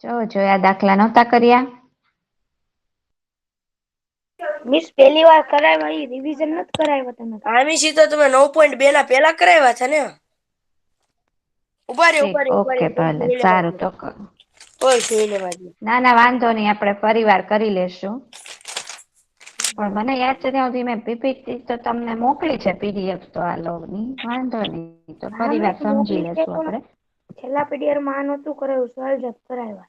જો આ દાખલા નહોતા કર્યા? મિસ પહેલી વાર કરાવ્યા, એ રિવિઝન નથી કરાવ્યા તમે? આમી તો તમે 9.2 ના પેલા કરાવ્યા છે ને? ઉભા રે ઓકે ભલે, સારું તો કોઈ જોઈ લેવા દે. ના વાંધો નહીં, આપણે પરિવાર કરી લેશું. પણ મને યાદ છે ત્યાં સુધી મેં પીપીટી તો તમને મોકલી છે, પીડીએફ તો આ લોગની. વાંધો નહીં, તો હા પરિવાર મિસ સમજી મોકલી છે, લેશું પણ આપણે. છેલ્લા પીડીએફ માં આ નહોતું કરાવ્યું, સવાલ જવાબ કરાવ્યા.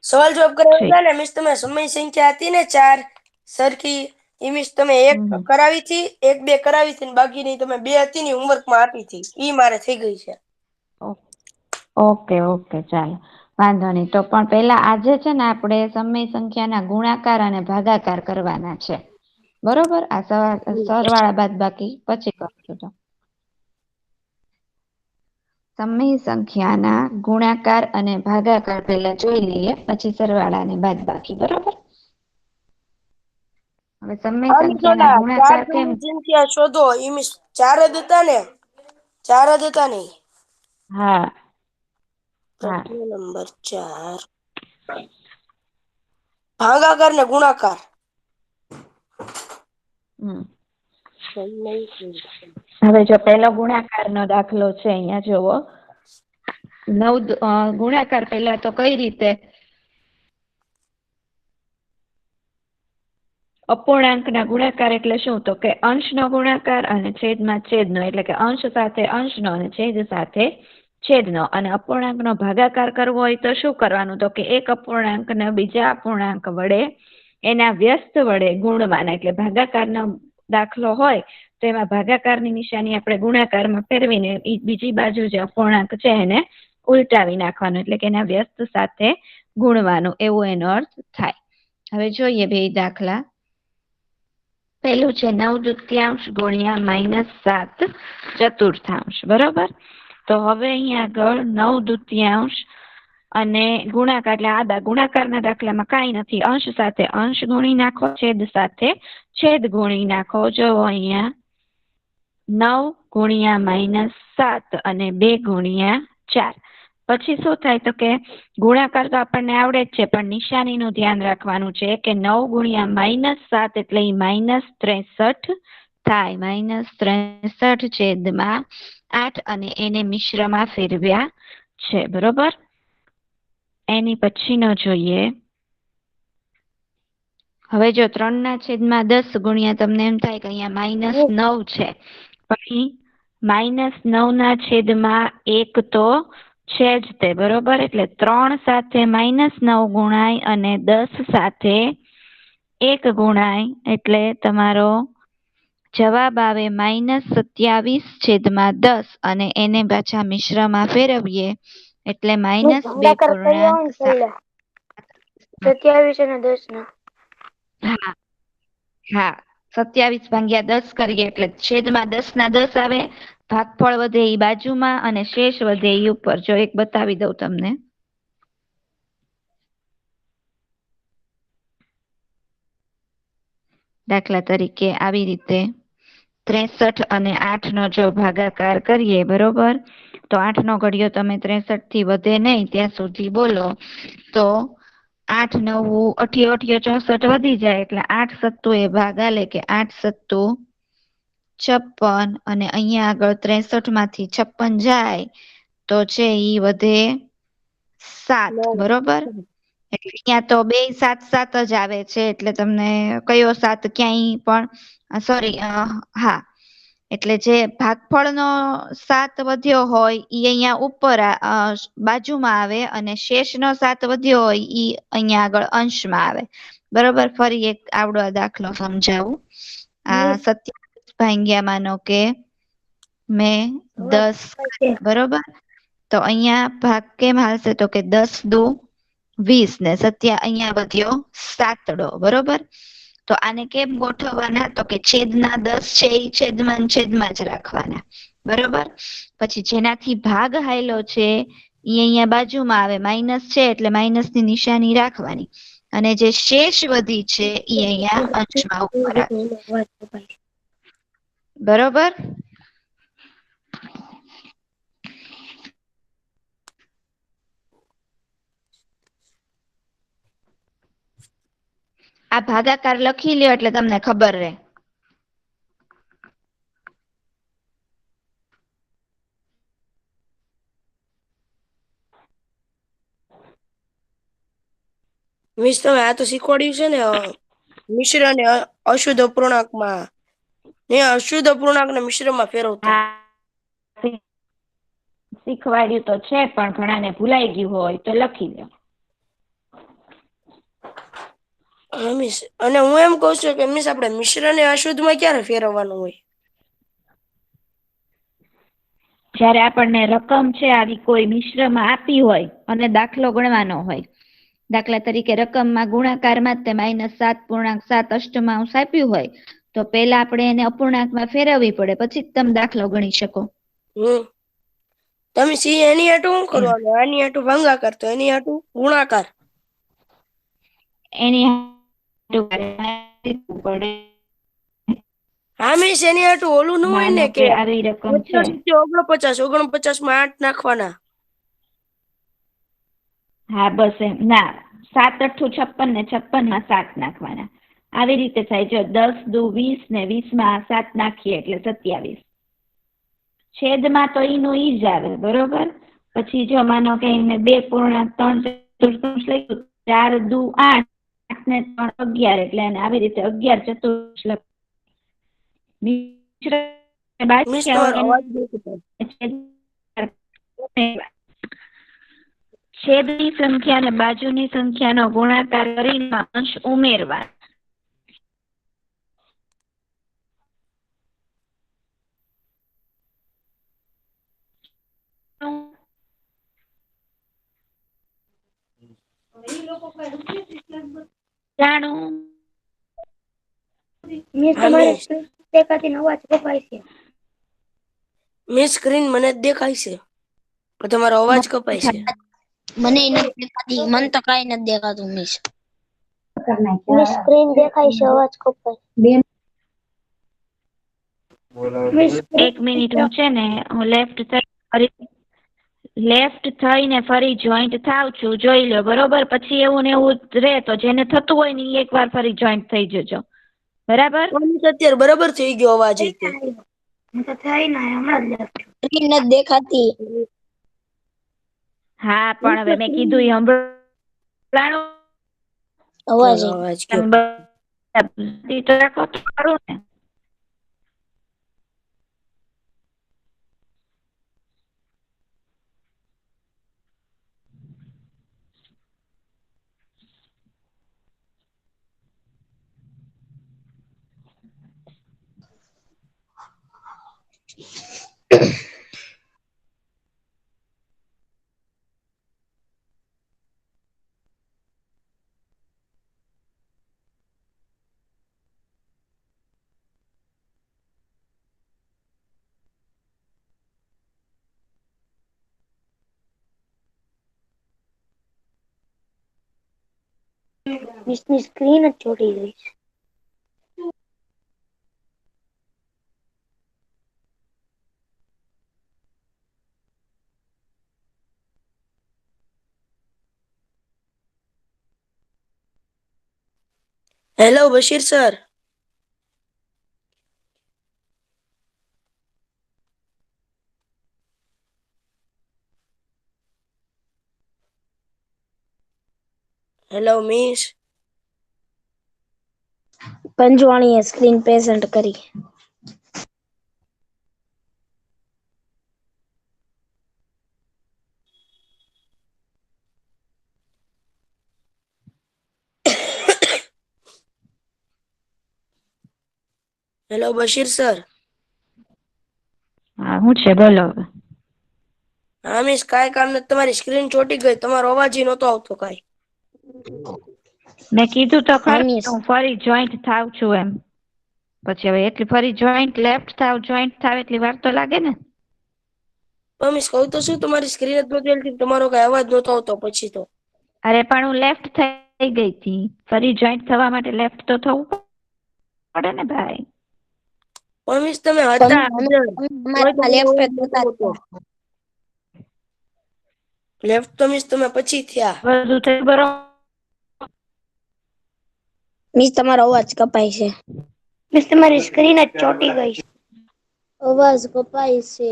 સવાલ જવાબ કરાવ્યા ઠીક. હતા ને મિસ, તમે સમય સંખ્યા હતી ને 4 સરખી, એ મિસ તમે એક કરાવી હતી, 1-2 કરાવી હતી, ને બાકીની તમે 2 હતી ને હોમવર્કમાં આપી હતી, ઈ મારે થઈ ગઈ છે. ઓકે ચાલો, વાંધો નહીં. તો પણ પેલા આજે છે ને આપણે સમય સંખ્યાના ગુણાકાર અને ભાગાકાર કરવાના છે, બરોબર? આ સરવાળા બાદબાકી પછી કરશું. તો સમય સંખ્યાના ગુણાકાર અને ભાગાકાર પેલા જોઈ લઈએ, પછી સરવાળા અને બાદબાકી, બરોબર? હવે સમય સંખ્યાના ગુણાકાર કેમ? સંખ્યા શોધો, ઈ મિસ 4 જ હતા ને? 4 જ હતા ને? હા. પ્રશ્ન નંબર 4, ભાગાકાર ને ગુણાકાર. હવે જો પેલો ગુણાકાર નો દાખલો છે, અહીંયા જોવો. 9 ગુણાકાર પેલા તો કઈ રીતે? અપૂર્ણાંકના ગુણાકાર એટલે શું? તો કે અંશનો ગુણાકાર અને છેદમાં છેદનો, એટલે કે અંશ સાથે અંશનો અને છેદ સાથે છેદનો. અને અપૂર્ણાંકનો ભાગાકાર કરવો હોય તો શું કરવાનું? તો કે એક અપૂર્ણાંકને બીજા અપૂર્ણાંક વડે, એના વ્યસ્ત વડે ગુણવાના. એટલે ભાગાકારનો દાખલો હોય તો એમાં ભાગાકારની નિશાની આપણે ગુણાકારમાં ફેરવીને બીજી બાજુ જે અપૂર્ણાંક છે એને ઉલટાવી નાખવાનું, એટલે કે એના વ્યસ્ત સાથે ગુણવાનું, એવો એનો અર્થ થાય. હવે જોઈએ બે દાખલા. પેલું છે 9/દૂત્યાંશ ગુણ્યા -7 ચતુર્થાંશ, બરોબર? તો હવે અહીંયા આગળ 9/દૂત્યાંશ અને ગુણાકાર, એટલે આ ગુણાકારના દાખલામાં કાંઈ નથી. અંશ સાથે અંશ ગુણી નાખો, છેદ સાથે છેદ ગુણી નાખો. જો અહીંયા 9 ગુણ્યા -7 અને 2 ગુણ્યા 4. પછી શું થાય? તો કે ગુણાકાર તો આપણને આવડે જ છે, પણ નિશાનીનું ધ્યાન રાખવાનું છે કે 9 ગુણ્યા -7 એટલે -63 થાય. -63 છેદમાં 8, અને એને મિશ્રમાં ફેરવ્યા છે, બરોબર? એની પછીનો જોઈએ. હવે જો 3/10 ગુણ્યા, તમને એમ થાય કે અહીંયા -9 છે, પણ -9 છેદમાં 1 તો છે જ તે, બરોબર? એટલે 3 સાથે -9 ગુણાય અને 10 સાથે 1 ગુણાય, એટલે તમારો જવાબ આવે -27 છેદમાં 10, અને એને પાછા મિશ્રમાં ફેરવીએ એટલે -2 27 અને 10 ના. હા 27/10 કરીએ એટલે છેદમાં 10 ના 10 આવે. ભાગફળ વધે એ બાજુમાં અને શેષ વધે એ ઉપર. જો એક બતાવી દઉં તમને. દાખલા તરીકે આવી રીતે 63 અને 8 નો જો ભાગાકાર કરીએ, બરોબર? તો 8 નો ઘડિયો તમે 63 થી વધે નહીં ત્યાં સુધી બોલો, તો 8 × 9 = 64 વધી જાય, એટલે 8 સત્તુ એ ભાગ આલે કે 8 સત્તુ 56, અને અહીંયા આગળ 63 માંથી 56 જાય તો છે ઈ વધે 7, બરોબર? એટલે અહીંયા તો બે 7 જ આવે છે, એટલે તમને કયો 7 ક્યાંય પણ સોરી, હા, એટલે જે ભાગફળનો 7 વધ્યો હોય ઈ અહીંયા ઉપર બાજુમાં આવે, અને શેષનો 7 વધ્યો હોય ઈ અહીંયા આગળ અંશમાં આવે, બરોબર? ફરી એક આવડો દાખલો સમજાવું. આ 27 ભાગ્યા માનો કે મેં 10, બરોબર? તો અહીંયા ભાગ કેમ હાલશે? તો કે 10 દુ 20 ને અહીંયા વધ્યો 7, બરોબર? તો આને કેમ ગોઠવવાના? તો કે છેદના 10 છે એ છેદમાં જ રાખવાના, બરોબર? પછી જેનાથી ભાગ હાયલો છે ઈ અહીંયા બાજુમાં આવે, માઇનસ છે એટલે માઇનસની નિશાની રાખવાની, અને જે શેષ વધી છે ઈ અહીંયા અંશમાં ઉપર આવે, બરોબર? આ ભાગાકાર લખી લ્યો એટલે તમને ખબર રહે. મિસ તમે આ તો શીખવાડ્યું છે ને મિશ્ર ને અશુદ્ધ અપૂર્ણાંકમાં ને અશુદ્ધ અપૂર્ણાંક ને મિશ્રમાં ફેરવતા. હા, શીખવાડ્યું તો છે પણ ઘણાને ભૂલાઈ ગયું હોય તો લખી લો. હા મિસ, અને હું એમ કહું છું કે મિસ આપણે મિશ્ર ને અશુદ્ધમાં ક્યારે ફેરવવાનું હોય? જ્યારે આપણને રકમ છે આવી કોઈ મિશ્રમાં આપી હોય અને દાખલો ગણવાનો હોય, દાખલા તરીકે રકમમાં ગુણાકારમાં તે -7.7 અષ્ટમાંશ આપ્યું હોય તો પહેલા આપણે એને અપૂર્ણાંકમાં ફેરવવી પડે, પછી જ તમે દાખલો ગણી શકો. તમે સી એની હાટું શું કરવાનું? આની હાટું ભાગાકાર તો એની હાટું ગુણાકાર. એની પડે. હા મિસ, એની હાટું ઓલું ન હોય ને માનો કે આવી રકમ છે 49 માં 8 નાખવાના. હા બસ એમ ના, 7 8 56 ને 56 માં 7 નાખવાના, આવી રીતે થાય. જો 10 દુ 20 ને 20 માં 7 નાખીએ એટલે 27. છેદમાં તો ઈનું ઈ જ આવે બરોબર. પછી જો માનો કે એને 2.3 લખ્યું, 4 દુ 8 ને 3 11 એટલે એને આવી રીતે 11 ચતુર્થાંશ લખ. મિસ તમારો અવાજ દેખો. છેદની સંખ્યા અને બાજુની સંખ્યાનો ગુણાકાર કરીને અંશ ઉમેરવા. જાણું મિસ હા તમારે મિસ, દેખાતી અવાજ કપાય છે. મિસ સ્ક્રીન મને જ દેખાય છે પણ તમારો અવાજ કપાય છે. મને નથી દેખાતી, મને તો કાઈ નથી દેખાતું મિસ. મિસ સ્ક્રીન દેખાય છે, અવાજ કપાય. મિસ એક મિનિટ, હું છે ને હું લેફ્ટ થઈને ફરી જોઈન્ટ થાવ છું, જોઈ લો બરોબર. પછી એવું ને એવું રે તો જેને થતું હોય ને એ એકવાર ફરી જોઈન્ટ થઈ જજો, બરાબર. મિસ અત્યારે બરાબર થઈ ગયો અવાજ ઈ તે. હું તો થઈ ને હમણાં જ લખ્યું. સ્ક્રીન નથી દેખાતી. હા પણ હવે મેં કીધું એ સંભળાણું અવાજ અવાજ ગયો. તો રાખો તો ખરું ને. મિસ ની સ્ક્રીન જ ચોટી ગઈ છે. Hello Bashir sir. Hello miss. પંજવાણીએ સ્ક્રીન પ્રેઝન્ટ કરી. Hello Bashir sir. હા હું છે બોલો હવે. હા મિસ, કાંઈ કામ નથી, તમારી સ્ક્રીન ચોટી ગઈ, તમારો અવાજ નહોતો આવતો કાંઈ. મેં કીધું તો હા ખરું મિસ. હું ફરી જોઈન્ટ થાવ છું એમ. પછી હવે એટલી ફરી જોઈન્ટ લેફ્ટ થાવ જોઈન્ટ થાવ એટલી વાર તો લાગે ને. મિસ કહું તો શું, તમારી સ્ક્રીન જ નહોતી હાલતી, તમારો કાંઈ અવાજ નહોતો આવતો પછી તો. અરે પણ હું લેફ્ટ થઈ ગઈ હતી, ફરી જોઈન્ટ થવા માટે લેફ્ટ તો થવું પડે ને ભાઈ. મિસ તમે તમે હતા હાજર, તોય તમારામાં તમારો લેફ્ટ અવાજ જ નહોતો નતા આવતો. લેફ્ટ તો મિસ તમે પછી થયા. બધું થઈ બરોબર. મિસ તમારો અવાજ કપાય છે. મિસ તમારી સ્ક્રીન જ ચોટી ગઈ છે. અવાજ કપાય છે.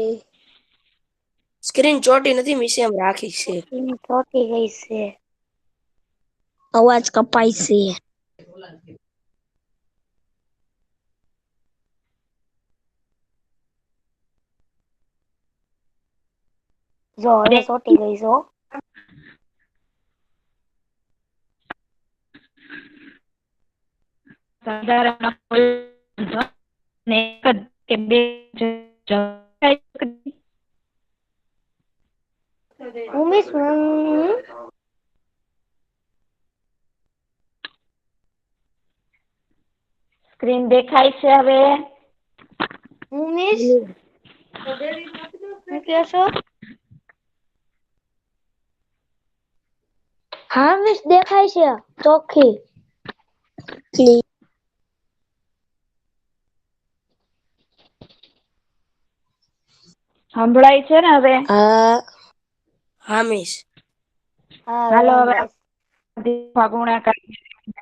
સ્ક્રીન ચોટી નથી મિસ, એમ રાખી છે. સ્ક્રીન ચોટી ગઈ છે. અવાજ કપાય છે. જો હવે ચોટી ગઈ છે. હો. સાધારણ ને એક જ કે બે મિસ સ્ક્રીન દેખાય છે હવે? મિસ શું કહો છો? હા મિસ દેખાય છે ચોખ્ખી. સંભળાય છે ને હવે? હા. હા મિસ. હા હાલો હવે સંભળાય. ગુણાકાર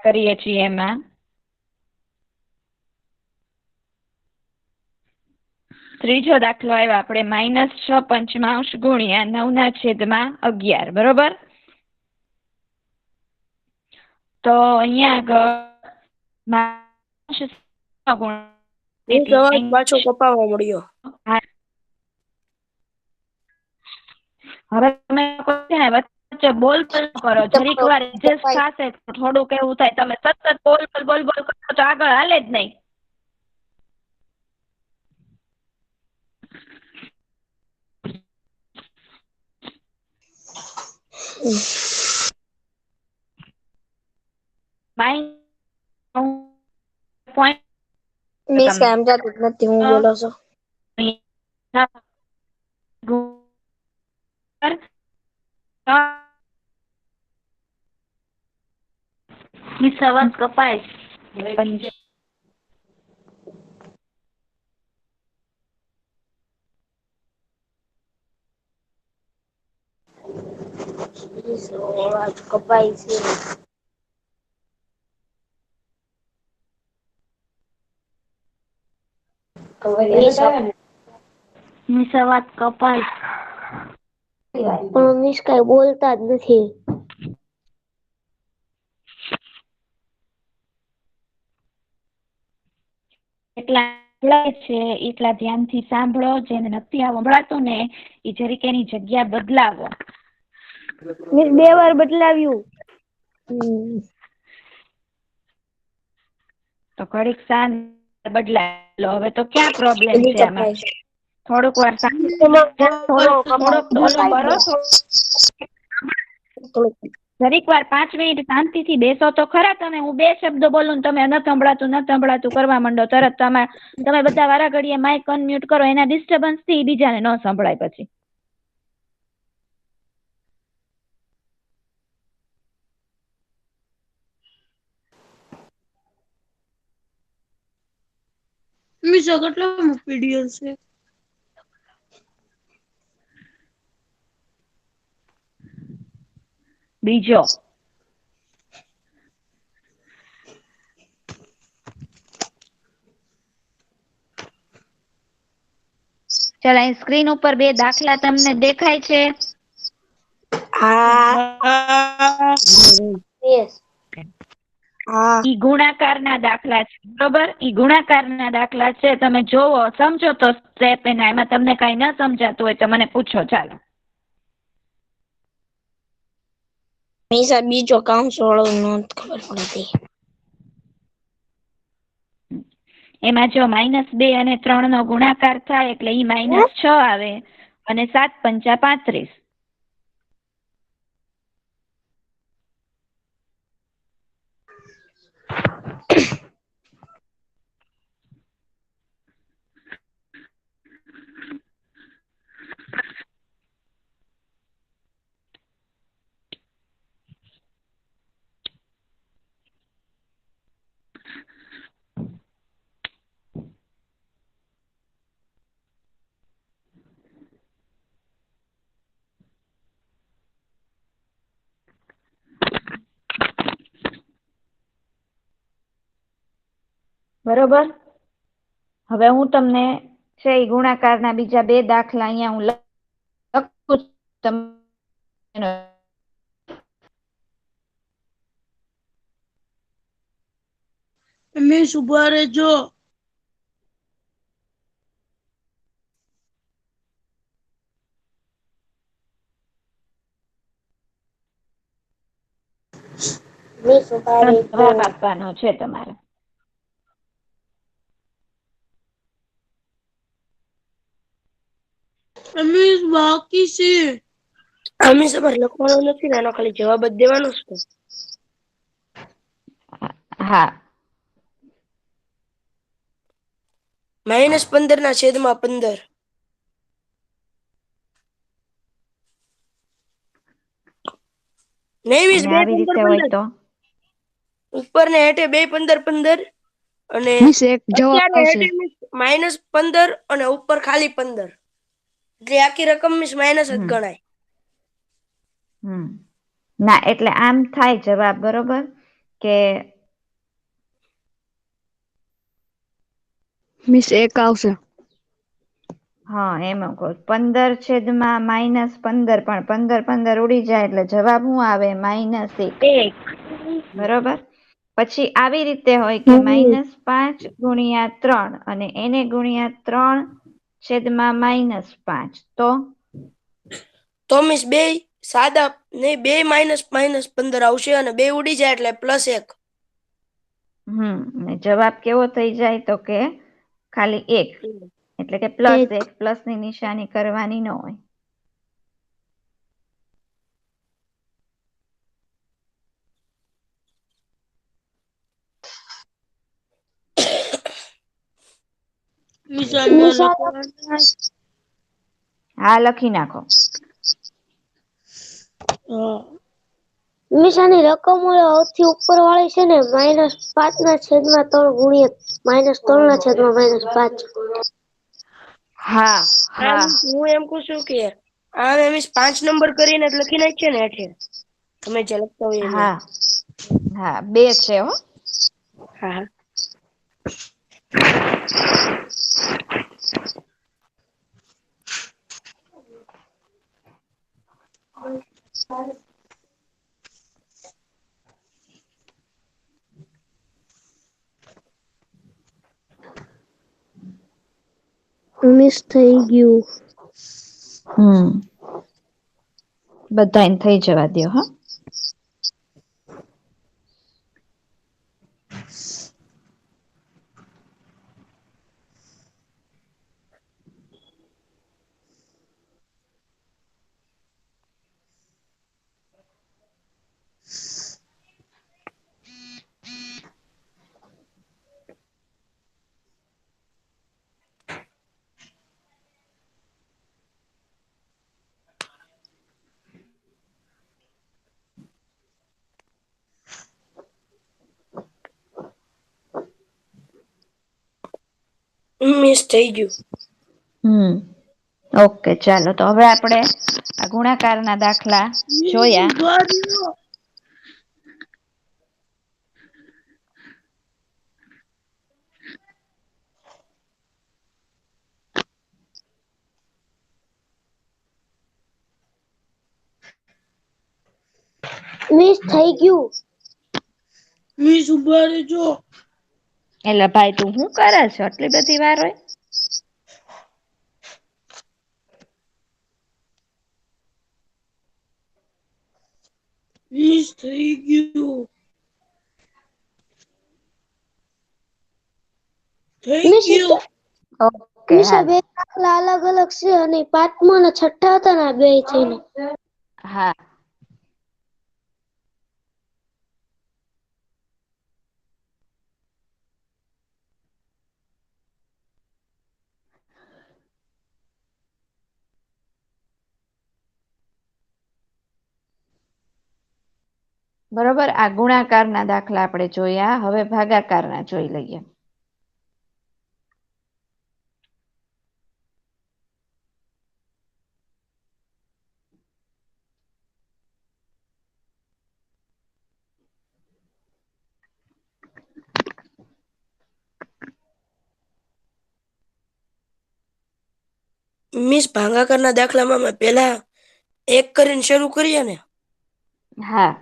કરીએ છીએ એમાં. ત્રીજો દાખલો આવ્યો આપણે -6 ગુણ્યા 9/11, બરોબર? તો અહીંયા આગળ મિસ અવાજ પાછો કપાવા મળ્યો. હવે તમે છે ને વચ્ચે બોલ કરો, જરીક વાર એડજસ્ટ થશે થોડુંક એવું થાય. તમે સતત બોલ કરો તો આગળ હાલે જ નહીં. પોઈન્ટ મિસ કાંઈ સમજાતું જ નથી હું બોલો છો. અવાજ કપાય. અવાજ કપાય છે. મિસ અવાજ કપાય. પણ મિસ કાંઈ બોલતા જ નથી. એટલા ધ્યાનથી સાંભળો. જેને નથી સંભળાતું ને એ જરીક એની જગ્યા બદલાવો. મિસ 2 વાર બદલાવ્યું. તો ઘડીક શાંત બદલાય. હવે તો ક્યાં પ્રોબ્લેમ હજી છે આમાં? કપાય છે. થોડુંક વાર એમાં ઘણો થોડોક ઓલું કરો. જરીક વાર 5 મિનિટ શાંતિથી બેસો તો ખરા. તમે હું 2 શબ્દો બોલું તમે નથી સંભળાતું કરવા માંડો તરત. તમે બધા વારા ઘડીએ માઇક અનમ્યુટ કરો. એના ડિસ્ટર્બન્સ થી બીજાને ન સંભળાય પછી. મિસ કેટલા પીડીએફ છે? બીજો ચાલ, અહીં સ્ક્રીન ઉપર 2 દાખલા તમને દેખાય છે? હા. યસ. હા. ઈ ગુણાકારના દાખલા છે, બરોબર? ઈ ગુણાકારના દાખલા છે. તમે જોવો, સમજો તો સ્ટેપ એમાં તમને કઈ ન સમજાતું હોય તો મને પૂછો. ચાલો. મિસ બીજો કાઉન્સ વાળો નોંધ ખબર પડતી. એમાં જો -2 અને 3 નો ગુણાકાર થાય એટલે ઈ -6 આવે અને 7 પંચા 35. બરોબર. હવે હું તમને છે ઈ ગુણાકારના બીજા 2 દાખલા અહીંયા હું લખું છું. મિસ ઉભા રહેજો. મિસ ઉભા રહેજો. જવાબ આપવાનો છે તમારે. મિસ બાકી છે. મિસ અમારે લખવાનું નથી ને, એનો ખાલી જવાબ જ દેવાનો છે. હા. -15 ના છેદમાં 15. નહીં મિસ, અને 2 આવી 15 રીતે હોય 15 તો ઉપર ને હેઠે 2 15 15 અને મિસ એક જવાબ અત્યારે આવશે. હેઠે મિસ -15 અને ઉપર ખાલી 15, એટલે આખી રકમ મિસ માઇનસ જ ગણાય. ના, એટલે આમ થાય જવાબ, બરોબર, કે મિસ એક આવશે. હા, એમ કહું 15 છેદમાં -15, પણ 15 15 ઉડી જાય એટલે જવાબ શું આવે? -1. બરોબર. પછી આવી રીતે હોય કે -5 ગુણ્યા 3 અને એને ગુણ્યા 3 છેદમાં -5, તો મિસ બે સાદા નહીં, 2 -15 આવશે અને 2 ઉડી જાય એટલે +1. ને જવાબ કેવો થઈ જાય? તો કે ખાલી 1, એટલે કે +1. પ્લસની નિશાની કરવાની ન હોય. હા, લખી નાખો. નિશાની રકમ સૌથી ઉપર વાળી છે ને, -5 ના છેદમાં 3 ગુણ્યા -3 ના છેદમાં -5. હા હા. હું એમ કહું છું કે આ મિસ 5 નંબર કરીને જ લખી નાખીએ ને હેઠે, તમે જે લખતા હોય એને. હા હા, 2 છે હો. હા. મિસ થઈ ગયું. બધાને થઈ જવા દો હા. મિસ થઈ ગયું. ઓકે, ચાલો તો હવે આપણે આ ગુણાકારના દાખલા જોયા. મિસ થઈ ગયું. મિસ ઉભા રહેજો. એટલે ભાઈ તું શું કરે છે આટલી બધી વાર હોય? મિસ થઈ ગયું. થઈ મિસ ગયું. ઓકે, મિસ હાલ. બે દાખલા અલગ અલગ છે અને 5મા અને 6ઠ્ઠા હતા ને, બે થઈને. હા. બરોબર, આ ગુણાકારના દાખલા આપણે જોયા. હવે ભાગાકારના જોઈ લઈએ. મિસ ભાગાકારના દાખલામાં મેં પહેલા 1 કરીને શરૂ કરીએ ને? હા.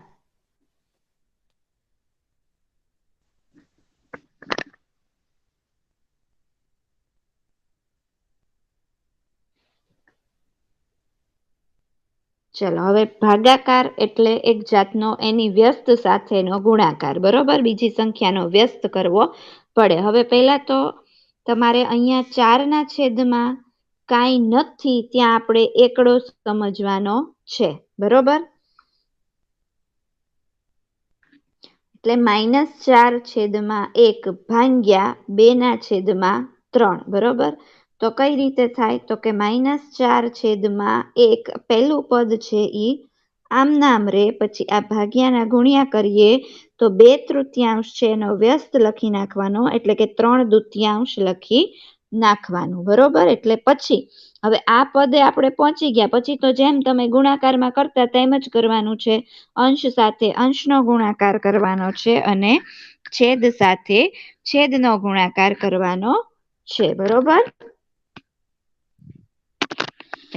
ચલો હવે ભાગાકાર એટલે એક જાતનો એની વ્યસ્ત સાથેનો ગુણાકાર, બરોબર? બીજી સંખ્યાનો વ્યસ્ત કરવો પડે. હવે પહેલા તો તમારે અહીંયા 4ના છેદમાં કાંઈ નથી ત્યાં આપણે એકડો સમજવાનો છે, બરોબર? એટલે -4/1 ભાગ્યા 2/3, બરોબર? તો કઈ રીતે થાય? તો કે -4/1 પહેલું પદ છે ઈ આમ નામ રે, પછી આ ભાગ્યાના ગુણ્યા કરીએ તો 2/3 છે એનો વ્યસ્ત લખી નાખવાનો, એટલે કે 3/2 લખી નાખવાનું, બરોબર? એટલે પછી હવે આ પદે આપણે પહોંચી ગયા પછી તો જેમ તમે ગુણાકારમાં કરતા તેમ જ કરવાનું છે. અંશ સાથે અંશનો ગુણાકાર કરવાનો છે અને છેદ સાથે છેદનો ગુણાકાર કરવાનો છે, બરોબર?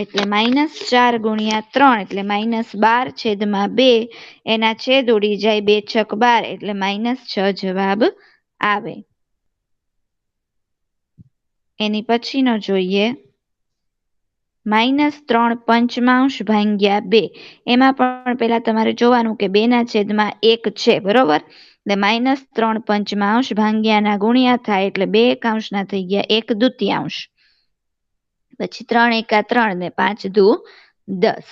એટલે -4 ગુણ્યા 3 એટલે -12/2, એના છેદ ઉડી જાય, 2 છક 12 એટલે -6 જવાબ આવે. એની પછીનો જોઈએ -3/5 ભાગ્યા 2. એમાં પણ પેલા તમારે જોવાનું કે 2/1 છે, બરોબર? એટલે -3/5 ભાગ્યાના ગુણ્યા થાય એટલે 2 એકાંશના થઈ ગયા 1/2. પછી 3 એકા 3 ને 5 દુ 10.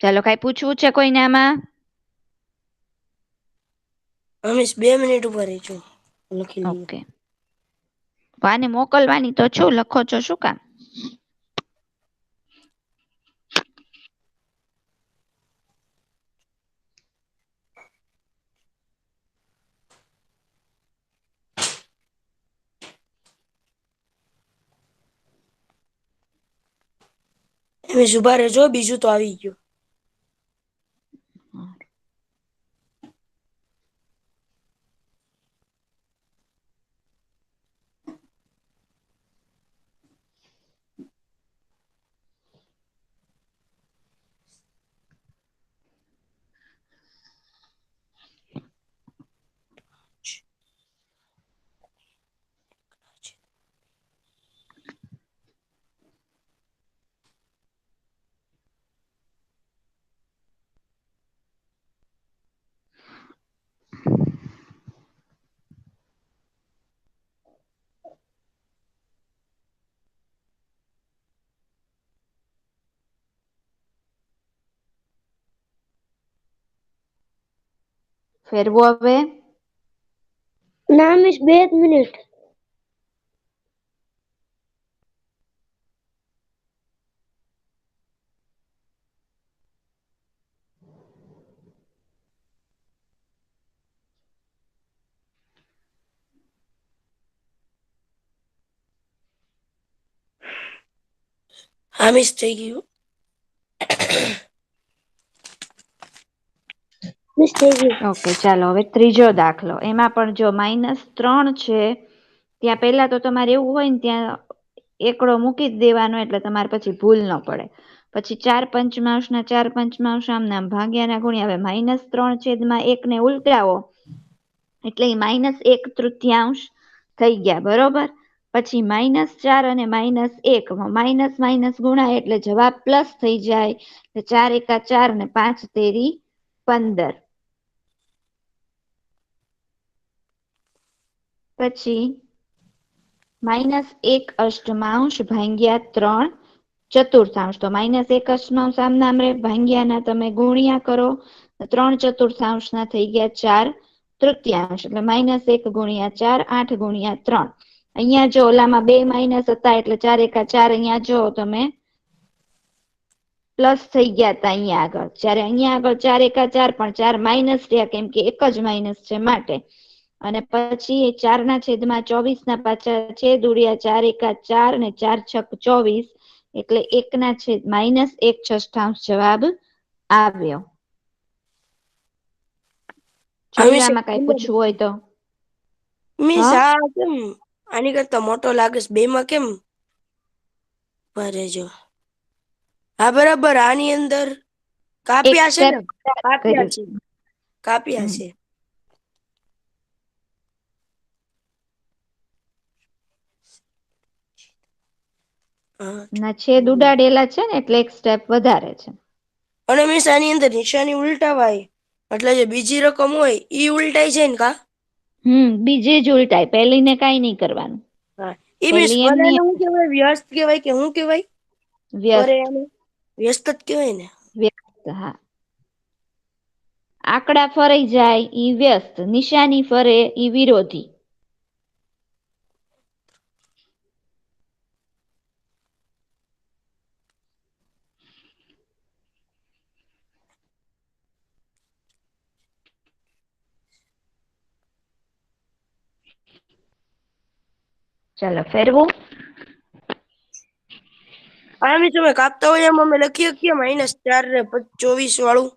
ચાલો, કઈ પૂછવું છે કોઈને આમાં? મિસ 2 મિનિટ ઉભા રહેજો, લખી લઈએ. ઓકે. આને મોકલવાની તો છું, લખો છો શું કામ? મિસ ઉભા રહેજો, બીજું તો આવી ગયું. ફેરવો હવે. ના મિસ 2 મિનિટ. હા મિસ, થઈ ગયું. મિસ થઈ ગયું. ઓકે, ચાલો હવે ત્રીજો દાખલો. એમાં પણ જો -3 છે ત્યાં પહેલા તો તમારે એવું હોય ને ત્યાં એકડો મૂકી જ દેવાનો, એટલે તમારે પછી ભૂલ ન પડે. પછી 4/5 4/5 આમ નામ ભાગ્યાના ગુણ્યા. હવે -3/1 ને ઉલટાવો એટલે -1/3 થઈ ગયા, બરોબર? પછી -4 અને -1 માઇનસ ગુણાય એટલે જવાબ પ્લસ થઈ જાય. 4 એકા 4 ને 5 તેરી 15. પછી -1/8 ભાગ્યા 3/4. તો -1/8 આમ નામ રે, ભાગ્યાના તમે ગુણ્યા કરો 3/4 ના થઈ ગયા 4/3, એટલે -1 ગુણ્યા 4 8 ગુણ્યા 3. અહીંયા જો ઓલામાં 2 માઇનસ હતા એટલે 4 એકા 4, અહીંયા જો તમે પ્લસ થઈ ગયા હતા અહીંયા આગળ. જ્યારે અહીંયા આગળ 4 એકા 4 પણ 4 માઇનસ રહ્યા, કેમ કે એક જ માઇનસ છે માટે. અને પછી 4/24 ના પાછા છેદ ઉડ્યા, 4 એકા 4 ને 4 છક 24, એટલે -1/6 જવાબ આવ્યો. જોયું આમાં કઈ પૂછવું હોય તો? મિસ હા, આ કેમ આની કરતા મોટો લાગે છે? 2 માં કેમ ઉભા રહેજો. હા બરાબર, આની અંદર એક કાપ્યા છે ને? સ્ટેપ કાપ્યા કર્યું. છે, કાપ્યા હમ. છે. હા. ના છેદ ઉડાડેલા છે ને એટલે એક સ્ટેપ વધારે છે. અને મિસ આની અંદર નિશાની ઉલટાવાય એટલે જે બીજી રકમ હોય ઈ ઉલટાઈ જાય ને કા? બીજે જ ઉલટાય, પહેલી ને કાઈ નહીં કરવાનું. હા. ઈ મિસ પહેલી પરે એમની ને હું કહેવાય? વ્યસ્ત કહેવાય કે હું કહેવાય? પરે વ્યસ્ત. એને વ્યસ્ત જ કહેવાય ને? વ્યસ્ત, હા. આંકડા ફરાઈ જાય ઈ વ્યસ્ત, નિશાની ફરે ઈ વિરોધી. ચાલો ફેરવું. હા મિસ, અમે કાપતા હોય એમ અમે લખી શકીએ -4 ને 24 વાળું.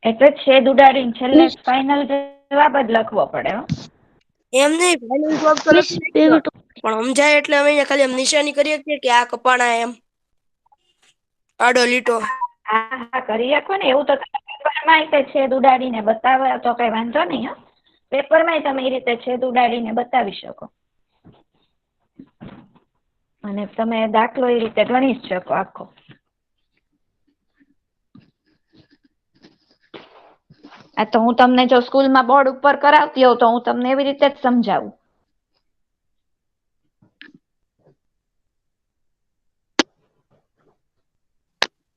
એટલે છેદ ઉડાડીને છેલ્લે મિસ ફાઇનલ જવાબ જ લખવો પડે હો. એમ નહીં, ફાઇનલ જવાબ તો મિસ લખી 2 નાખ્યો, મિનિટ પણ સમજાય એટલે અમે અહીંયા ખાલી આમ નિશાની કરી શકીએ કે આ કપાણા એમ આડો લીટો. હા હા કરી શકો ને, એવું તો તમે પેપરમાં તે છેદ ઉડાડીને બતાવે તો કઈ વાંધો નહીં હો. પેપરમાં તમે એ રીતે છેદ ઉડાડીને બતાવી શકો. અને તમે દાખલો એ રીતે ગણી શકો આખો. આ તો હું તમને જો સ્કૂલમાં બોર્ડ ઉપર કરાવતી હોઉં તો હું તમને એવી રીતે જ સમજાવું.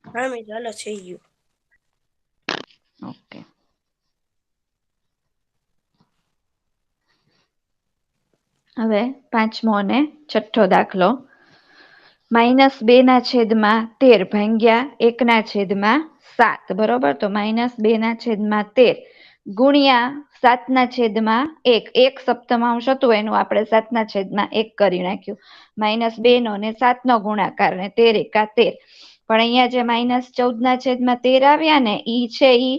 હા મિસ, હાલો થઈ ગયું. ઓકે. હવે પાંચમો અને છઠ્ઠો દાખલો. -2/13 ભાગ્યા 1/7, બરોબર? તો -2/13 ગુણ્યા 7/1. એક સપ્તમાંશ હતું એનું આપણે 7/1 કરી નાખ્યું. -2 નો ને 7 નો ગુણાકાર ને 13 એકા 13. પણ અહીંયા જે -14/13 આવ્યા ને ઈ છે ઈ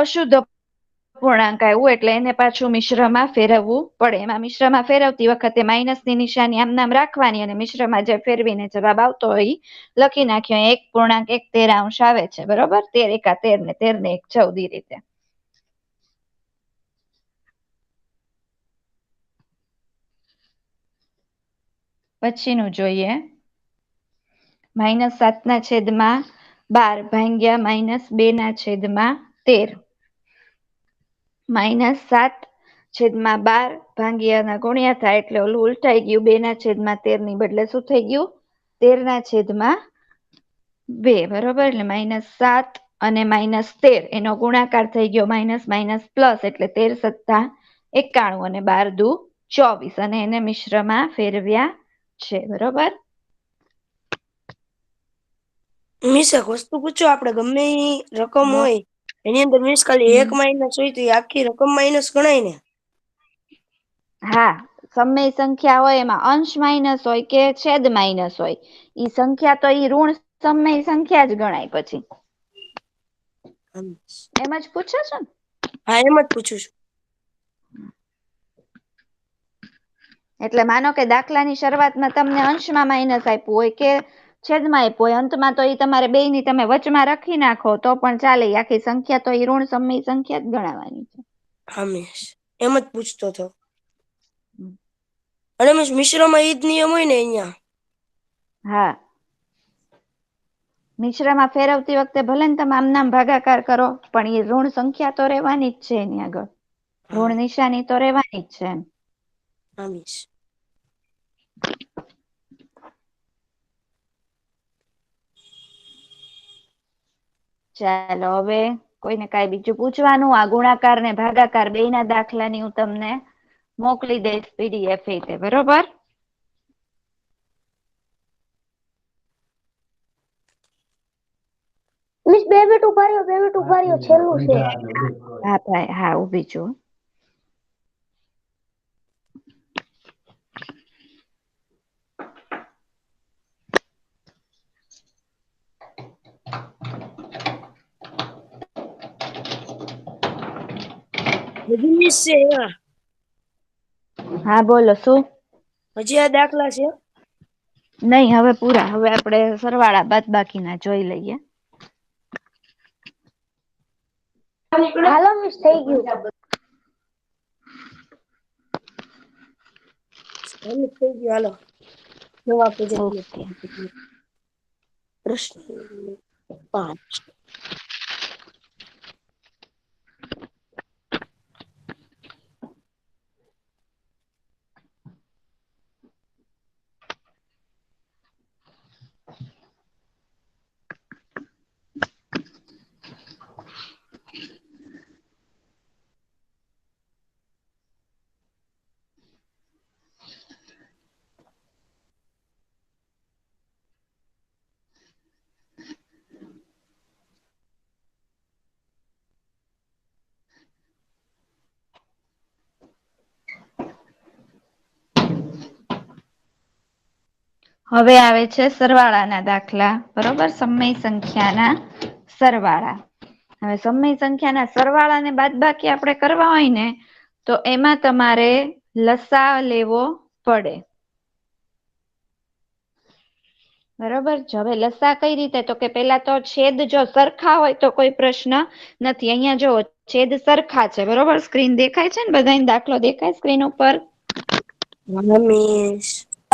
અશુદ્ધ પૂર્ણાંક આવ્યું, એટલે એને પાછું મિશ્રમાં ફેરવવું પડે. એમાં મિશ્રમાં ફેરવતી વખતે માઇનસની નિશાની આમ નામ રાખવાની અને મિશ્રમાં જે ફેરવીને જવાબ આવતો હોય લખી નાખ્યો. 1.113 આવે છે, બરોબર? 13 એકા 13 ને 13 ને 1 14 ઈ રીતે. પછીનું જોઈએ. -7/12 ભાગ્યા -2/13. -7/12 ભાગ્યાના ગુણ્યા થાય એટલે ઓલું ઉલટાઈ ગયું. 2/13 ની બદલે શું થઈ ગયું? 13/2, બરોબર? એટલે -7 અને -13 એનો ગુણાકાર થઈ ગયો માઇનસ માઇનસ પ્લસ, એટલે 13 × 7 = 91 અને 12 × 2 = 24 અને એને મિશ્રમાં ફેરવ્યા છે, બરોબર? મિસ એક વસ્તુ પૂછો, આપણે ગમે ઈ રકમ હા. હોય એની અંદર મિસ ખાલી એક માઇનસ હોય તો એ આખી રકમ માઇનસ ગણાય ને? હા, સમય સંખ્યા હોય એમાં અંશ માઇનસ હોય કે છેદ માઇનસ હોય, ઈ સંખ્યા તો ઈ ઋણ સમય સંખ્યા જ ગણાય પછી. એમ જ પૂછો છો ને? હા, એમ જ પૂછું છું. એટલે માનો કે દાખલાની શરૂઆતમાં તમને અંશમાં માઇનસ આપ્યું હોય કે છેદમાં આપ્યું હોય, અંતમાં તો ઈ તમારે બેયની તમે વચમાં રાખી નાખો તો પણ ચાલે. આખી સંખ્યા તો ઈ ઋણ સમય સંખ્યા જ ગણાવાની છે. હા મિસ, એમ જ પૂછતો હતો. અને મિસ મિશ્રમાં ઈ જ નિયમ હોય ને અહીંયા? હા, મિશ્રમાં ફેરવતી વખતે ભલે ને તમે આમ નામ ભાગાકાર કરો પણ એ ઋણ સંખ્યા તો રહેવાની જ છે એની આગળ. હા ઋણ નિશાની તો રહેવાની જ છે એમ. હા મિસ. ચાલો હવે કોઈને કાંઈ બીજું પૂછવાનું? આ ગુણાકાર ને ભાગાકાર બેયના દાખલાની હું તમને મોકલી દઈશ PDF એ તે, બરોબર? મિસ 2 મિનિટ ઉભા રહ્યો, 2 મિનિટ ઉભા રહ્યો, છેલ્લું છે. હા ભાઈ, હા ઊભી છું. બધી મિસ છે એવા. હા બોલો, શું? હજી આ દાખલા છે? નહીં, હવે પૂરા. હવે આપણે સરવાળા બાદબાકીના જોઈ લઈએ. હાલો મિસ થઈ ગયું. થઈ ગયું, હાલો જવાબ આપી ઓકે. પ્રશ્ન 5. હવે આવે છે સરવાળાના દાખલા, બરોબર? સમય સંખ્યાના સરવાળા. હવે સમય સંખ્યાના સરવાળા અને બાદબાકી આપણે કરવા હોય ને તો એમાં તમારે લસા લેવો પડે. બરોબર? હવે લસા કઈ રીતે? તો કે પેલા તો છેદ જો સરખા હોય તો કોઈ પ્રશ્ન નથી. અહીંયા જો છેદ સરખા છે, બરોબર? સ્ક્રીન દેખાય છે ને? બધાને દાખલો દેખાય સ્ક્રીન ઉપર?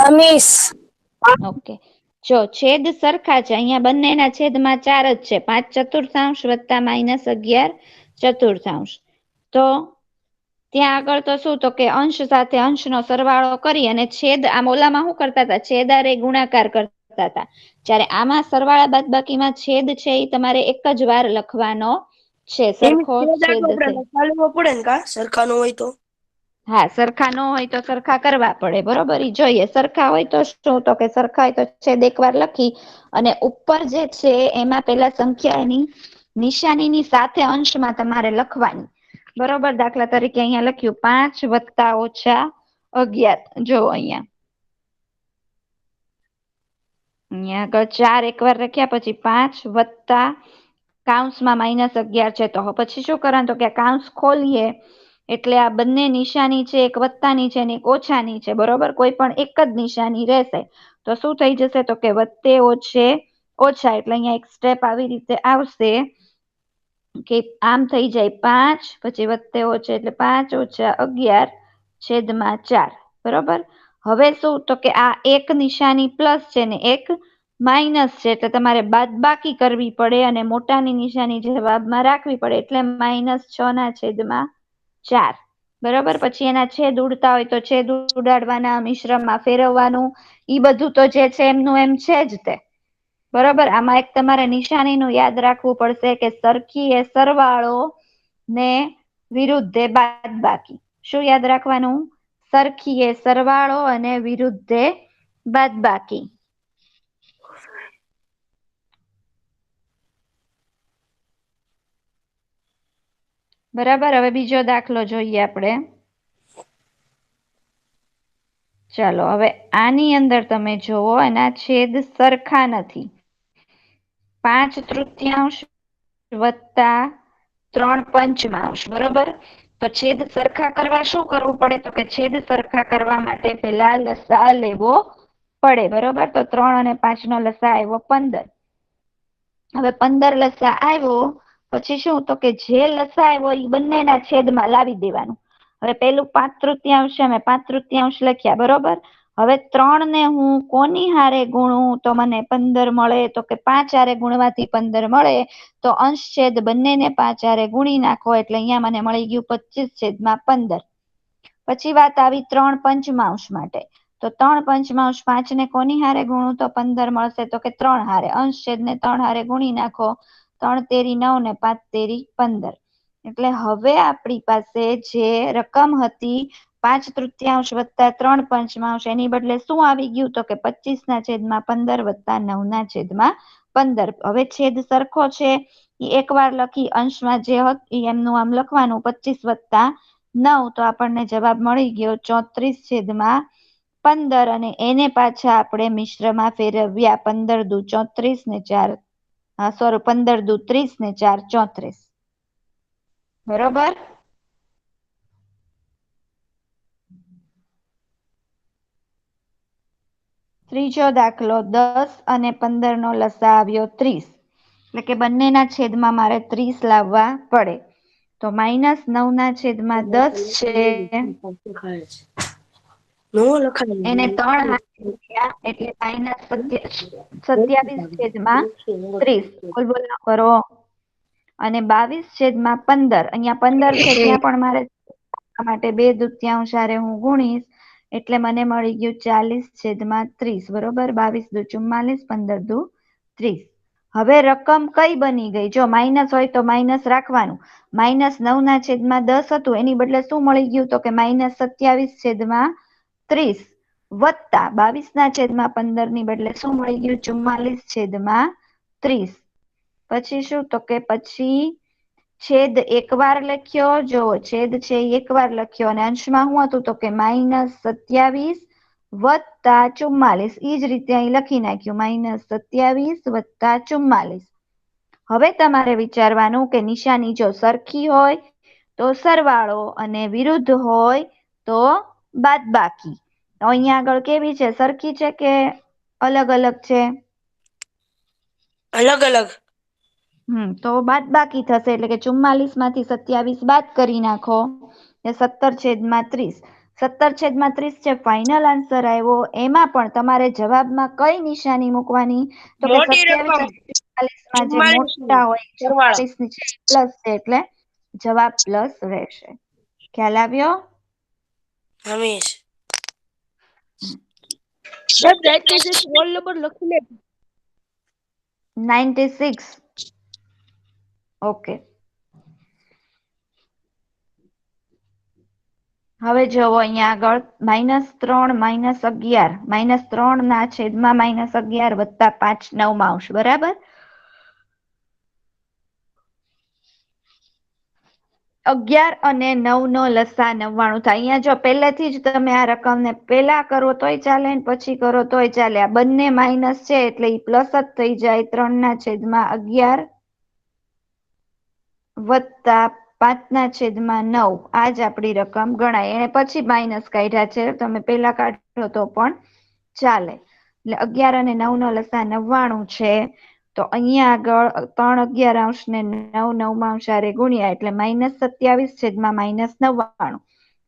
અમીશ ઓકે. જો છેદ સરખા છે, અહીંયા બંનેના છેદમાં 4 જ છે. 5/4 વત્તા -11 ચતુર્થાંશ. તો ત્યાં આગળ તો શું? તો કે અંશ સાથે અંશનો સરવાળો કરી અને છેદ આમ ઓલામાં શું કરતા હતા? છેદારે ગુણાકાર કરતા હતા. જ્યારે આમાં સરવાળા બાદબાકીમાં છેદ છે એ તમારે એક જ વાર લખવાનો છે. સરખો છેદ છે. પડે ને કા સરખા નો હોય તો? હા, સરખા ન હોય તો સરખા કરવા પડે, બરોબર? ઈ જોઈએ. સરખા હોય તો શું? તો કે સરખા હોય તો છેદ એકવાર લખી અને ઉપર જે છે એમાં પેલા સંખ્યાની નિશાનીની સાથે અંશમાં તમારે લખવાની, બરોબર? દાખલા તરીકે અહીંયા લખ્યું 5 વત્તા ઓછા 11. જો અહીંયા આગળ 4 એકવાર લખ્યા, પછી 5 વત્તા કૌંસમાં -11 છે. તો પછી શું કરવાનું? તો કે કૌંસ ખોલીએ એટલે આ બંને નિશાની છે, એક વત્તાની છે અને એક ઓછાની છે, બરોબર? કોઈ પણ એક જ નિશાની રહેશે તો શું થઈ જશે? તો કે વત્તે ઓછે ઓછા. એટલે અહીંયા એક સ્ટેપ આવી રીતે આવશે કે આમ થઈ જાય 5, પછી વત્તે ઓછે એટલે 5 ઓછા 11 છેદમાં 4, બરોબર? હવે શું? તો કે આ એક નિશાની પ્લસ છે ને એક માઇનસ છે, એટલે તમારે બાદબાકી કરવી પડે અને મોટાની નિશાની જવાબમાં રાખવી પડે, એટલે -6/4, બરોબર? પછી એના છેદ ઉડતા હોય તો છેદ ઉડાડવાના, મિશ્રમાં ફેરવવાનું, ઈ બધું તો જે છે એમનું એમ છે જ તે, બરોબર? આમાં એક તમારે નિશાનીનું યાદ રાખવું પડશે કે સરખી એ સરવાળો ને વિરુદ્ધ એ બાદબાકી. શું યાદ રાખવાનું? સરખી એ સરવાળો અને વિરુદ્ધ એ બાદબાકી. બરાબર? હવે બીજો દાખલો જોઈએ આપણે. ચાલો હવે આની અંદર તમે જોવો, એના છેદ સરખા નથી. 5/3 વત્તા 3/5, બરોબર? તો છેદ સરખા કરવા શું કરવું પડે? તો કે છેદ સરખા કરવા માટે પેલા લસા લેવો પડે, બરોબર? તો 3 અને 5 નો લસા આવ્યો 15. હવે 15 લસા આવ્યો પછી શું? તો કે જે લસા આવ્યો એ બંનેના છેદમાં લાવી દેવાનું. હવે પેલું 5/3 અમે 5/3 લખ્યા, બરોબર? હવે 3 ને હું કોની હારે ગુણું તો મને 15 મળે? તો કે 5 હારે ગુણવાથી 15 મળે. તો અંશ છેદ બંનેને 5 હારે ગુણી નાખો એટલે અહીંયા મને મળી ગયું 25/15. પછી વાત આવી 3/5 માટે. તો 3/5 5 ને કોની હારે ગુણું તો 15 મળશે? તો કે 3 હારે. અંશ છેદ ને 3 હારે ગુણી નાખો. 3 તેરી 9 ને 5 તેરી 15. એટલે હવે આપણી પાસે જે રકમ હતી 5/3 વત્તા 3/5 એની બદલે શું આવી ગયું? તો કે 25/15 વત્તા 9/15. હવે છેદ સરખો છે એ એકવાર લખી અંશમાં જે હતું એમનું આમ લખવાનું 25 વત્તા 9, તો આપણને જવાબ મળી ગયો 34/15 અને એને પાછા આપણે મિશ્રમાં ફેરવ્યા. 15 દુ 34 ને 4 15 દુ 30 ને 4 34, બરોબર? ત્રીજો દાખલો 10 અને 15 નો લસા આવ્યો 30, એટલે કે બંનેના છેદમાં મારે 30 લાવવા પડે. તો -9 ના છેદમાં 10 છે એને 3 હાથે લખ્યા એટલે -27 છેદમાં 30. બોલ બોલ ન કરો. અને 22 છેદમાં 15, અહીંયા 15 છે ત્યાં પણ મારે માટે 2/3 હારે હું ગુણીશ એટલે મને મળી ગયું 40 છેદમાં 30. બરોબર, 22 દુ 44, 15 દુ 30. હવે રકમ કઈ બની ગઈ? જો માઇનસ હોય તો માઇનસ રાખવાનું. -9 ના છેદમાં 10 હતું એની બદલે શું મળી ગયું? તો કે -27 છેદમાં 30 વત્તા 22 ના છેદમાં 15 ની બદલે શું મળી ગયું? 44 છેદમાં 30. પછી શું? તો કે પછી છેદ એકવાર લખ્યો. જો છેદ છે એકવાર લખ્યો અને અંશમાં શું હતું? તો કે -27 વત્તા 44. એ જ રીતે અહીં લખી નાખ્યું -27 વત્તા 44. હવે તમારે વિચારવાનું કે નિશાની જો સરખી હોય તો સરવાળો અને વિરુદ્ધ હોય તો બાદબાકી. તો અહીંયા આગળ કેવી છે? સરખી છે કે અલગ અલગ છે? અલગ અલગ. તો બાદબાકી થશે એટલે કે 44 માંથી 27 બાદ કરી નાખો એ 17 છેદમાં 30. 17 છેદમાં 30 છે ફાઇનલ આન્સર આવ્યો. એમાં પણ તમારે જવાબમાં કઈ નિશાની મૂકવાની? તો કે મોટી 27 રકમ અને 44 માં જે 44 મોટા હોય સરવાળો. 44 ની છે પ્લસ છે એટલે જવાબ પ્લસ રહેશે. ખ્યાલ આવ્યો? હમીશ સાહેબ 96 રોલ નંબર લખી લે. 96. ઓકે. હવે જુઓ અહીંયા આગળ -3 -11, -3 ના છેદમાં -11 વત્તા 5 9 બરાબર. 11 અને 9 નો લસા 99 થાય. અહીંયા જો પહેલેથી જ તમે આ રકમને પેલા કરો તોય ચાલે ને પછી કરો તોય ચાલે. આ બંને માઇનસ છે એટલે એ પ્લસ જ થઈ જાય. 3 ના છેદમાં 11 વત્તા 5 ના છેદમાં 9. આ જ આપણી રકમ ગણાય. એને પછી માઇનસ કાઢ્યા છે, તમે પેલા કાઢો તો પણ ચાલે. એટલે 11 અને 9 નો લસા 99 છે. તો અહીંયા આગળ 3 11 ને 9 9 હારે ગુણ્યા એટલે -27 છેદમાં -99.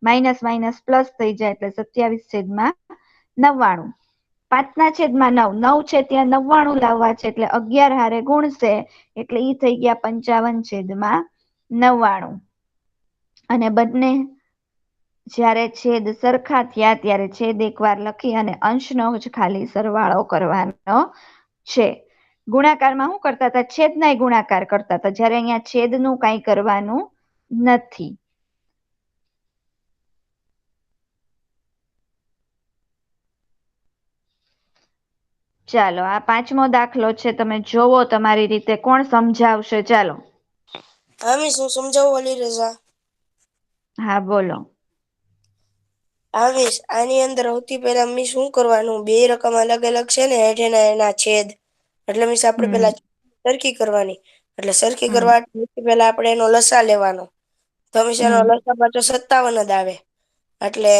માઇનસ માઇનસ પ્લસ થઈ જાય એટલે 27 છેદમાં 99. 5 ના છેદમાં 9, 9 છે ત્યાં 99 લાવવા છે એટલે 11 હારે ગુણશે એટલે ઈ થઈ ગયા 55 છેદમાં 99. અને બંને જ્યારે છેદ સરખા થયા ત્યારે છેદ એકવાર લખી અને અંશનો જ ખાલી સરવાળો કરવાનો છે. ગુણાકારમાં શું કરતા હતા? છેદના ગુણાકાર કરતા હતા. જ્યારે અહીંયા છેદનું કાંઈ કરવાનું નથી. ચાલો આ 5મો દાખલો છે, તમે જોવો તમારી રીતે. કોણ સમજાવશે? ચાલો. હમીશ હું સમજાવું અલી રઝા. હા બોલો. હમીશ આની અંદર સૌથી પહેલા મી શું કરવાનું? બે રકમ અલગ અલગ છે ને હેઠેના એના છેદ એટલે મીસ આપણે પેલા સરખી કરવાની. એટલે સરખી કરવા સૌથી પહેલા આપણે એનો લસા લેવાનો. તો મીસ એનો લસા પાછો 57 જ આવે. એટલે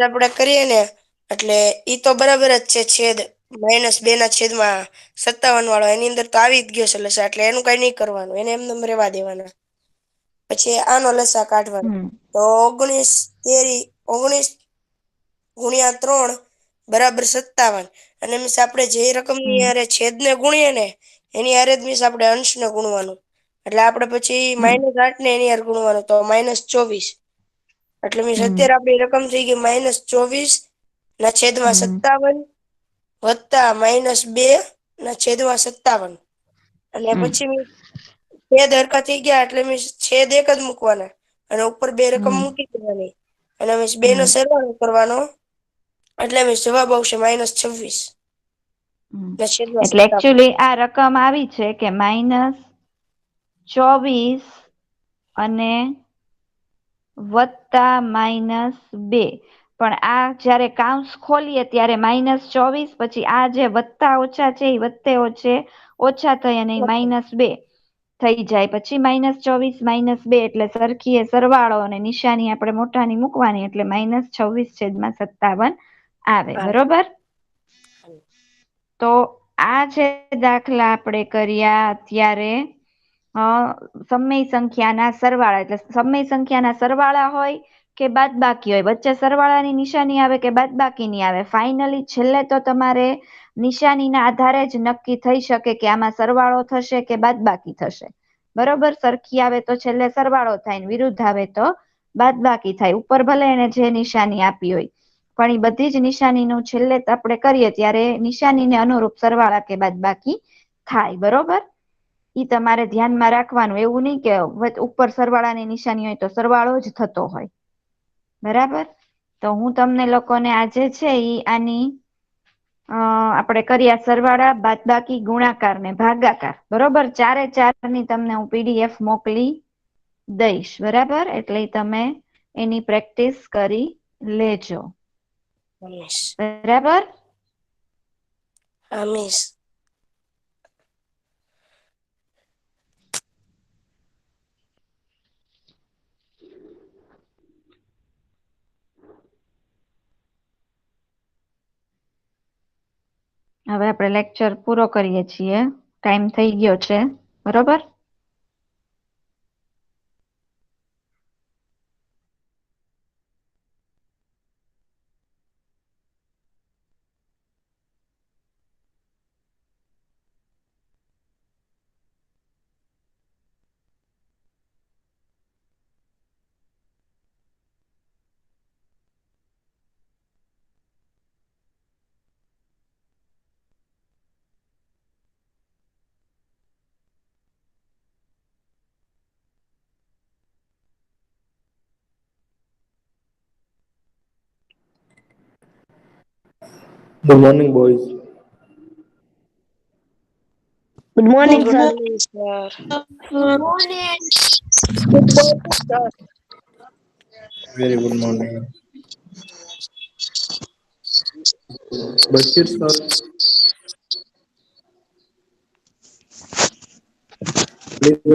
આપણે કરીએ ને એટલે ઈ તો બરાબર જ છે. છેદ -2 ના છેદમાં 57 વાળો એની અંદર તો આવી જ ગયો છે લસા, એટલે એનું કઈ નહીં કરવાનું, એને એમને રહેવા દેવાના. પછી આનો લસા કાઢવાનો. તો 19 ગુણ્યા 3 બરાબર 57. અને મીસ આપણે જે રકમની યારે છેદને ગુણીએ ને એની હારે જ મીસ આપણે અંશને ગુણવાનું. એટલે આપણે પછી -8 ને એની હારે ગુણવાનું તો -24. એટલે મીસ અત્યારે આપણી રકમ થઈ ગઈ -24 ના છેદમાં 57 વત્તા -2 ના છેદમાં 57. અને પછી છેદ હરખા થઈ ગયા એટલે મીસ છેદ એક જ મૂકવાના અને ઉપર બે રકમ મૂકી દેવાની. અને મીસ 2 નો સરવાળો કરવાનો એટલે મીસ જવાબ આવશે -26 ના છેદમાં એટલે 57. એકચ્યુઅલી આ રકમ આવી છે કે -24 અને વત્તા -2. પણ આ જ્યારે કાઉન્સ ખોલીએ ત્યારે -24 પછી આ જે વત્તા ઓછા છે એ વત્તે ઓછા થઈ અને -2 થઈ જાય. પછી -24 -2 એટલે સરખી સરવાળો અને નિશાની આપણે મોટાની મૂકવાની એટલે -26 છેદમાં 57 આવે. બરોબર? તો આ જે દાખલા આપણે કર્યા અત્યારે સમય સંખ્યાના સરવાળા, એટલે સમય સંખ્યાના સરવાળા હોય કે બાદબાકી હોય, વચ્ચે સરવાળાની નિશાની આવે કે બાદબાકીની આવે, ફાઇનલી છેલ્લે તો તમારે નિશાનીના આધારે જ નક્કી થઈ શકે કે આમાં સરવાળો થશે કે બાદબાકી થશે. બરોબર, સરખી આવે તો છેલ્લે સરવાળો થાય, વિરુદ્ધ આવે તો બાદબાકી થાય. ઉપર ભલે એને જે નિશાની આપી હોય, પણ એ બધી જ નિશાનીનું છેલ્લે આપણે કરીએ ત્યારે નિશાનીને અનુરૂપ સરવાળા કે બાદબાકી થાય. બરોબર, ઈ તમારે ધ્યાનમાં રાખવાનું. એવું નહીં કે ઉપર સરવાળાની નિશાની હોય તો સરવાળો જ થતો હોય. બરાબર, તો હું તમને લોકોને આજે છે ઈ આની આપણે કર્યા સરવાળા, બાદબાકી, ગુણાકાર ને ભાગાકાર. બરોબર, 4 ની તમને હું PDF મોકલી દઈશ. બરાબર, એટલે તમે એની પ્રેક્ટિસ કરી લેજો. બરાબર, મિસ. હવે આપણે લેક્ચર પૂરો કરીએ છીએ. ટાઈમ થઈ ગયો છે. બરોબર, Good morning, boys. Good morning good sir. Morning sir. Very good morning. Bashir sir, please